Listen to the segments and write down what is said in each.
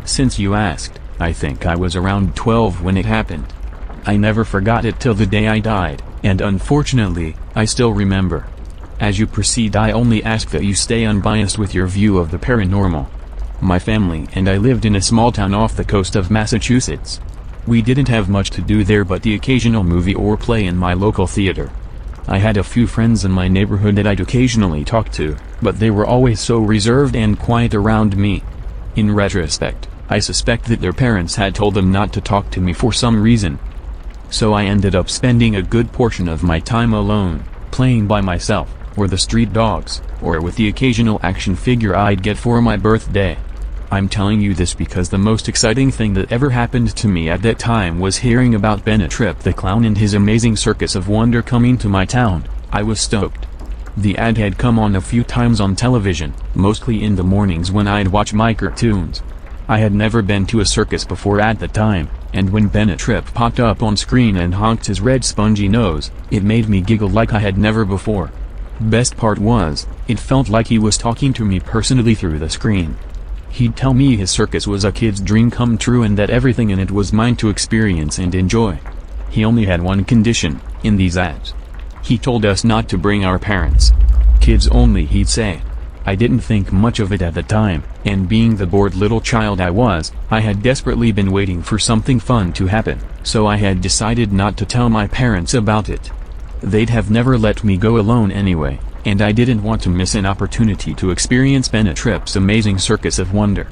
Since you asked, I think I was around 12 when it happened. I never forgot it till the day I died, and unfortunately, I still remember. As you proceed, I only ask that you stay unbiased with your view of the paranormal. My family and I lived in a small town off the coast of Massachusetts. We didn't have much to do there but the occasional movie or play in my local theater. I had a few friends in my neighborhood that I'd occasionally talk to, but they were always so reserved and quiet around me. In retrospect, I suspect that their parents had told them not to talk to me for some reason. So I ended up spending a good portion of my time alone, playing by myself, or the street dogs, or with the occasional action figure I'd get for my birthday. I'm telling you this because the most exciting thing that ever happened to me at that time was hearing about Benetrip the Clown and his amazing circus of wonder coming to my town. I was stoked. The ad had come on a few times on television, mostly in the mornings when I'd watch my cartoons. I had never been to a circus before at the time, and when Benetrip popped up on screen and honked his red spongy nose, it made me giggle like I had never before. Best part was, it felt like he was talking to me personally through the screen. He'd tell me his circus was a kid's dream come true and that everything in it was mine to experience and enjoy. He only had one condition, in these ads. He told us not to bring our parents. Kids only, he'd say. I didn't think much of it at the time, and being the bored little child I was, I had desperately been waiting for something fun to happen, so I had decided not to tell my parents about it. They'd have never let me go alone anyway, and I didn't want to miss an opportunity to experience Benetrip's amazing circus of wonder.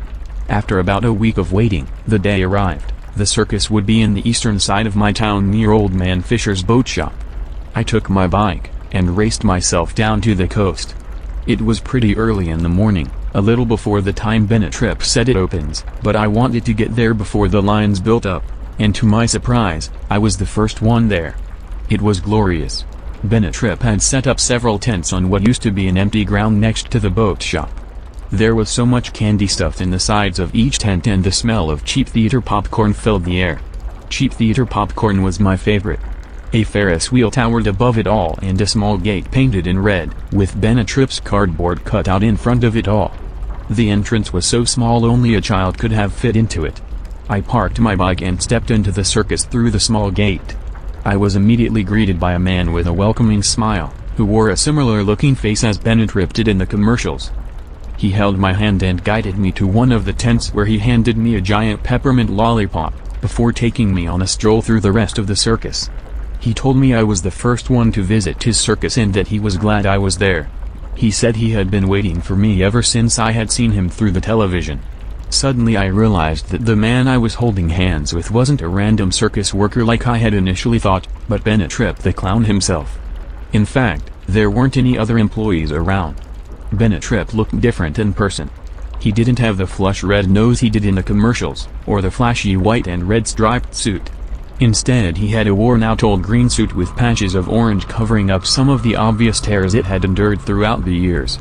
After about a week of waiting, the day arrived. The circus would be in the eastern side of my town near Old Man Fisher's boat shop. I took my bike, and raced myself down to the coast. It was pretty early in the morning, a little before the time Benetrip said it opens, but I wanted to get there before the lines built up, and to my surprise, I was the first one there. It was glorious. Benetrip had set up several tents on what used to be an empty ground next to the boat shop. There was so much candy stuffed in the sides of each tent and the smell of cheap theater popcorn filled the air. Cheap theater popcorn was my favorite. A Ferris wheel towered above it all and a small gate painted in red, with Benetrip's cardboard cut out in front of it all. The entrance was so small only a child could have fit into it. I parked my bike and stepped into the circus through the small gate. I was immediately greeted by a man with a welcoming smile, who wore a similar-looking face as Benetrip did in the commercials. He held my hand and guided me to one of the tents where he handed me a giant peppermint lollipop, before taking me on a stroll through the rest of the circus. He told me I was the first one to visit his circus and that he was glad I was there. He said he had been waiting for me ever since I had seen him through the television. Suddenly I realized that the man I was holding hands with wasn't a random circus worker like I had initially thought, but Benetrip the Clown himself. In fact, there weren't any other employees around. Benetrip looked different in person. He didn't have the flush red nose he did in the commercials, or the flashy white and red striped suit. Instead he had a worn-out old green suit with patches of orange covering up some of the obvious tears it had endured throughout the years.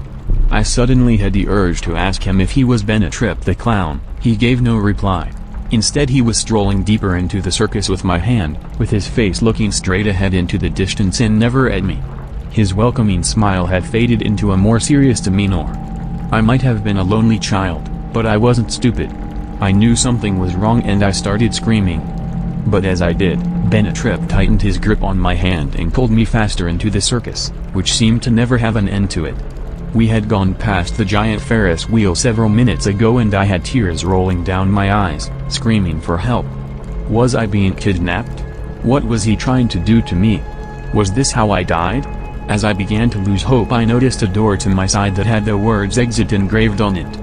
I suddenly had the urge to ask him if he was Benetrip the Clown. He gave no reply. Instead he was strolling deeper into the circus with my hand, with his face looking straight ahead into the distance and never at me. His welcoming smile had faded into a more serious demeanor. I might have been a lonely child, but I wasn't stupid. I knew something was wrong and I started screaming. But as I did, Benetrip tightened his grip on my hand and pulled me faster into the circus, which seemed to never have an end to it. We had gone past the giant Ferris wheel several minutes ago and I had tears rolling down my eyes, screaming for help. Was I being kidnapped? What was he trying to do to me? Was this how I died? As I began to lose hope I noticed a door to my side that had the words exit engraved on it.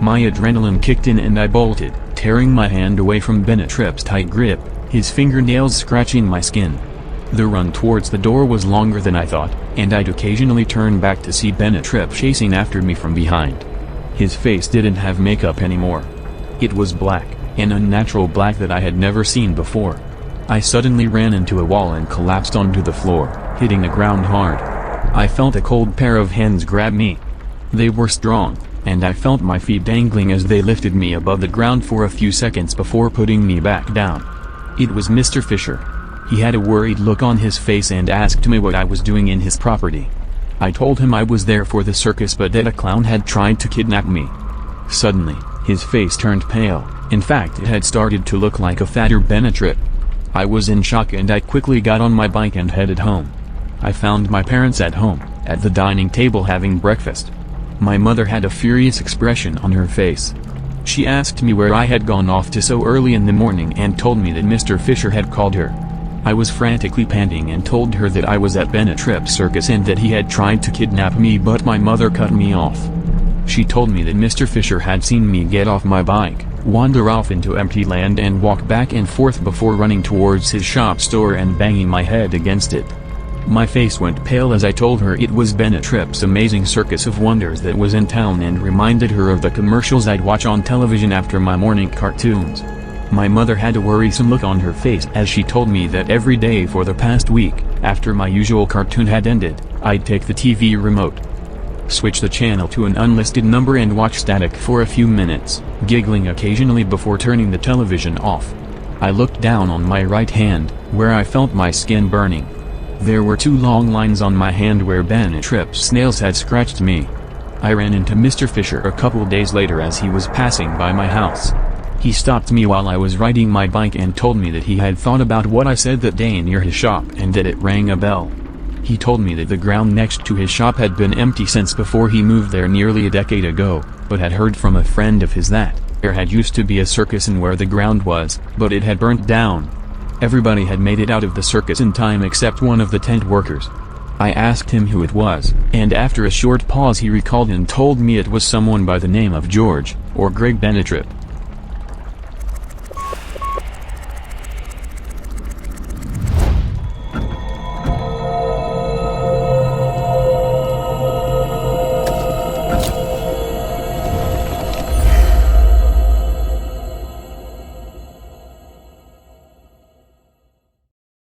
My adrenaline kicked in and I bolted, tearing my hand away from Benetrip's tight grip, his fingernails scratching my skin. The run towards the door was longer than I thought, and I'd occasionally turn back to see Benetrip chasing after me from behind. His face didn't have makeup anymore. It was black, an unnatural black that I had never seen before. I suddenly ran into a wall and collapsed onto the floor, hitting the ground hard. I felt a cold pair of hands grab me. They were strong, and I felt my feet dangling as they lifted me above the ground for a few seconds before putting me back down. It was Mr. Fisher. He had a worried look on his face and asked me what I was doing in his property. I told him I was there for the circus but that a clown had tried to kidnap me. Suddenly, his face turned pale. In fact, it had started to look like a fatter Benetrip. I was in shock and I quickly got on my bike and headed home. I found my parents at home, at the dining table having breakfast. My mother had a furious expression on her face. She asked me where I had gone off to so early in the morning and told me that Mr. Fisher had called her. I was frantically panting and told her that I was at Benetrip's circus and that he had tried to kidnap me, but my mother cut me off. She told me that Mr. Fisher had seen me get off my bike, wander off into empty land and walk back and forth before running towards his shop store and banging my head against it. My face went pale as I told her it was Benetrip's amazing circus of wonders that was in town and reminded her of the commercials I'd watch on television after my morning cartoons. My mother had a worrisome look on her face as she told me that every day for the past week, after my usual cartoon had ended, I'd take the TV remote, switch the channel to an unlisted number and watch static for a few minutes, giggling occasionally before turning the television off. I looked down on my right hand, where I felt my skin burning. There were 2 long lines on my hand where Benetrip's nails had scratched me. I ran into Mr. Fisher a couple days later as he was passing by my house. He stopped me while I was riding my bike and told me that he had thought about what I said that day near his shop and that it rang a bell. He told me that the ground next to his shop had been empty since before he moved there nearly a decade ago, but had heard from a friend of his that there had used to be a circus in where the ground was, but it had burnt down. Everybody had made it out of the circus in time except one of the tent workers. I asked him who it was, and after a short pause he recalled and told me it was someone by the name of George, or Greg Benetrip.